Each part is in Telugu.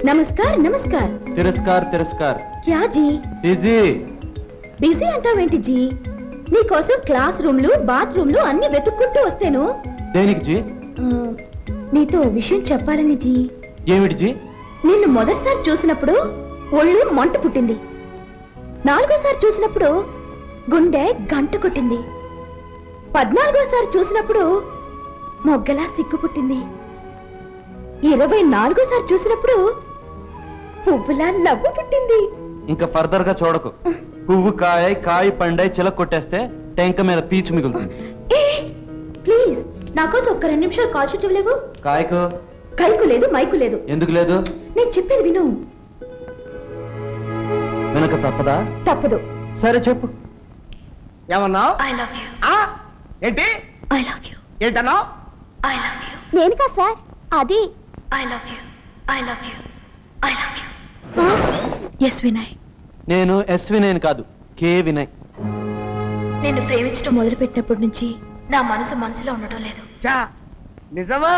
नमस्कार नमस्कार। तिरस्कार तिरस्कार। क्या जी? बिजी बिजी అంటావేంటి జీ? నీ కోసం క్లాస్ రూమ్లు బాత్రూమ్లు అన్ని వెతుక్కుంటూ వస్తేను దేనికి జీ? నీతో విషయం చెప్పాలని జీ. ఏమిటి జీ? నిన్ను మొదటిసారి చూసినప్పుడు ఒళ్ళు మంట పుట్టింది. నాలుగోసారి చూసినప్పుడు గుండె గంట కొట్టింది. 14గోసారి చూసినప్పుడు మొగ్గలా సిగ్గు పుట్టింది. 24గోసారి చూసినప్పుడు పువ్వులా లవ్వు పుట్టింది. ఇంకా ఫర్దర్ గా చూడకు. పువ్వు కాయ కాయ పండై చిలక కొట్టేస్తే టెంక మీద పీచు మిగులుతుంది. ప్లీజ్ నా కోసం ఒక్క 2 నిమిషాలు కాల్ షీట్ ఇవ్వలేవు? కాయకు కైకు లేదు మైకు లేదు. ఎందుకు లేదు? నేను చెప్పేది విను. వెనక తప్పదా? తప్పదు. సరే చెప్పు. ఏమన్నా? I love you. ఏంటి? I love you. ఏంటన్నా? I love you. నేను కాదు సార్, అది. I love you. I love you. I love you. S Vinay. నేను ఎస్ వినయ్ కాదు, కే వినయ్. నిన్ను ప్రేమించడం మొదలుపెట్టినప్పటి నుంచి నా మనసులో ఉండటం లేదు. చా నిజమా?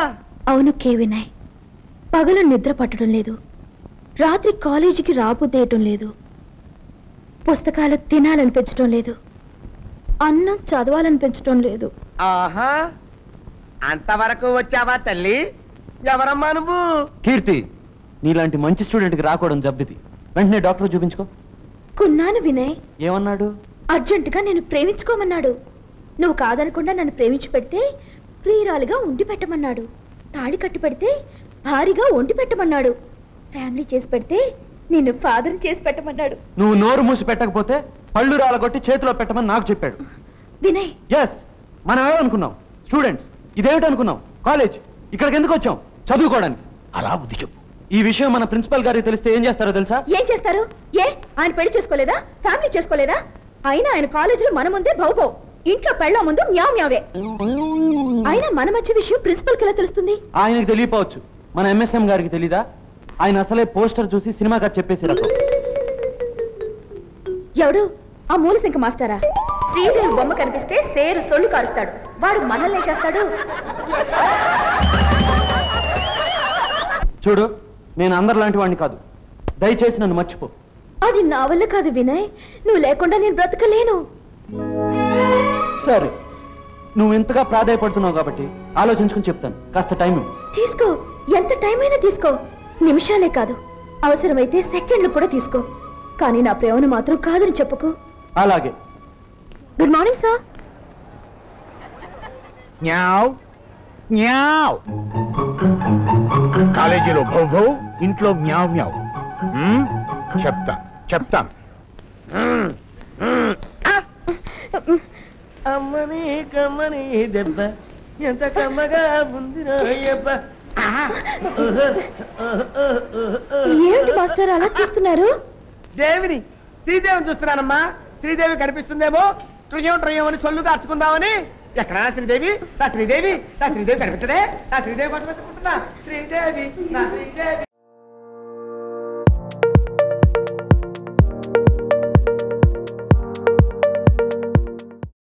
అవును కే వినయ్. పగలు నిద్ర పట్టడం లేదు, రాత్రి కాలేజీకి రాబుద్దేయటం లేదు, పుస్తకాలు తినాలనిపించడం లేదు, అన్నం చదవాలనిపించడం లేదు. ఆహా, అంతవరకు వచ్చావా తల్లి? ఎవరమ్మా నువ్వు? కీర్తి, నీలాంటి మంచి స్టూడెంట్ కి రాకూడదు జబ్బిది. వెంటనే డాక్టర్ చూపించుకో. కున్నాను వినయ్. ఏమన్నాడు? అర్జెంటుగా నేను ప్రేమించుకోమన్నాడు. నువ్వు కాదనకుండా నన్ను ప్రేమించి పెడితే ప్రియురాలిగా ఉండి పెట్టమన్నాడు. తాళి కట్టి పెడితే భారీగా వండి పెట్టమన్నాడు. ఫ్యామిలీ చేసి పెడితే నిన్ను ఫాదర్ చేసి పెట్టమన్నాడు. నువ్వు నోరు మూసి పెట్టకపోతే పళ్ళు రాలగొట్టి చేతిలో పెట్టమని నాకు చెప్పాడు. వినయ్, ఎస్, మనం ఏమనుకున్నాం? స్టూడెంట్స్. ఇదేమిటనుకున్నాం? కాలేజ్. ఇక్కడికి ఎందుకు వచ్చాం? చదువుకోవడానికి. అలా బుద్ధి చెప్పు. ఈ విషయం మన ప్రిన్సిపల్ గారికి తెలిస్తే ఏం చేస్తారో తెలుసా? ఏం చేస్తారు? ఆయన పెళ్లి చేసుకోలేదా? ఫ్యామిలీ చేసుకోలేదా? అయినా ఆయన కాలేజీలో మన ముందే భౌభౌ, ఇంట్లో పెళ్ళ ముందు మ్యావ్ మ్యావే. అయినా మన మధ్య విషయం ప్రిన్సిపల్ కి ఎలా తెలుస్తుంది? ఆయనకు తెలియపోవచ్చు, మన ఎంఎస్ఎం గారికి తెలీదా? ఆయన అసలే పోస్టర్ చూసి సినిమా గారు చెప్పేసి రకం. ఎవడు? ఆ మూలశంక మాస్టరా? శ్రీదేవి బొమ్మ కనిపిస్తే సేరు సొల్లు కారుస్తాడు. వాడు మనల్ని చేస్తాడు. చూడు, నేను అందరిలాంటి వాడిని కాదు. దయచేసి నన్ను మర్చిపో. అది నా వల్ల కాదు వినయ్. నువ్వు లేకుండా నేను బ్రతకలేను. సరే, నువ్వు ఇంతగా ప్రాధాయపడుతున్నావు కాబట్టి ఆలోచించుకుని చెప్తాను. కాస్త టైం ఇవ్వు. తీసుకో, ఎంత టైం అయినా తీసుకో. నిమిషాలే కాదు, అవసరమైతే సెకండ్లు కూడా తీసుకో. కానీ నా ప్రేమను మాత్రం కాదని చెప్పుకో. అలాగే. Good morning sir. న్యావ్ న్యావ్. కాలేజీలో భౌభౌ, ఇంట్లో మ్యావ్ మ్యావ్. చెప్తాం. అమ్మని కమ్మని దెబ్బ ఎంత కమ్మగా ఉంది. ఏమిటి మాస్టర్ అలా చూస్తున్నారు? దేవిని, శ్రీదేవిని చూస్తున్నానమ్మా. శ్రీదేవి కనిపిస్తుందేమో ట్రయం ట్రయం అని సొల్లు కార్చుకుందామని. ఎక్కడా శ్రీదేవి? నా శ్రీదేవి కనిపించదే. నా శ్రీదేవి కోసం వెతుకుంటున్నా. శ్రీదేవి, నా శ్రీదేవి.